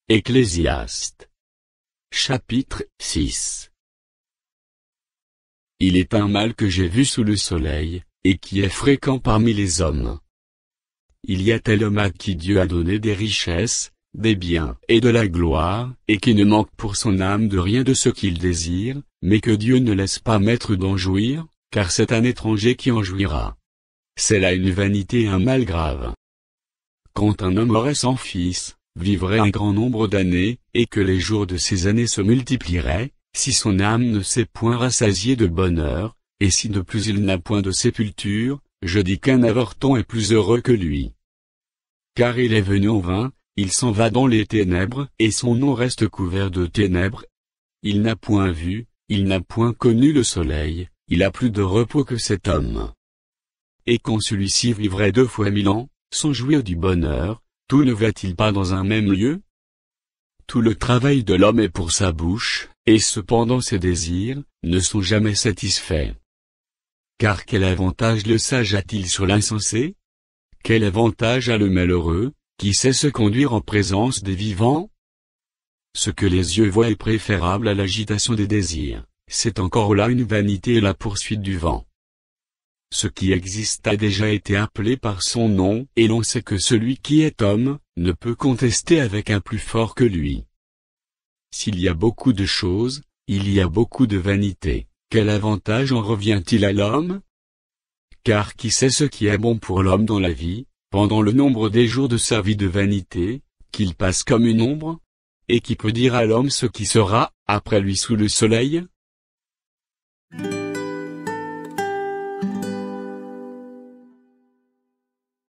Ecclésiaste. Chapitre 6. Il est un mal que j'ai vu sous le soleil, et qui est fréquent parmi les hommes. Il y a tel homme à qui Dieu a donné des richesses, des biens et de la gloire, et qui ne manque pour son âme de rien de ce qu'il désire, mais que Dieu ne laisse pas mettre d'en jouir, car c'est un étranger qui en jouira. C'est là une vanité et un mal grave. Quand un homme aurait 100 fils, vivrait un grand nombre d'années, et que les jours de ses années se multiplieraient, si son âme ne s'est point rassasiée de bonheur, et si de plus il n'a point de sépulture, je dis qu'un avorton est plus heureux que lui. Car il est venu en vain, il s'en va dans les ténèbres, et son nom reste couvert de ténèbres. Il n'a point vu, il n'a point connu le soleil, il a plus de repos que cet homme. Et quand celui-ci vivrait 2 fois 1000 ans, sans jouir du bonheur, tout ne va-t-il pas dans un même lieu? Tout le travail de l'homme est pour sa bouche, et cependant ses désirs ne sont jamais satisfaits. Car quel avantage le sage a-t-il sur l'insensé? Quel avantage a le malheureux, qui sait se conduire en présence des vivants? Ce que les yeux voient est préférable à l'agitation des désirs, c'est encore là une vanité et la poursuite du vent. Ce qui existe a déjà été appelé par son nom, et l'on sait que celui qui est homme, ne peut contester avec un plus fort que lui. S'il y a beaucoup de choses, il y a beaucoup de vanité, quel avantage en revient-il à l'homme? Car qui sait ce qui est bon pour l'homme dans la vie, pendant le nombre des jours de sa vie de vanité, qu'il passe comme une ombre? Et qui peut dire à l'homme ce qui sera, après lui sous le soleil?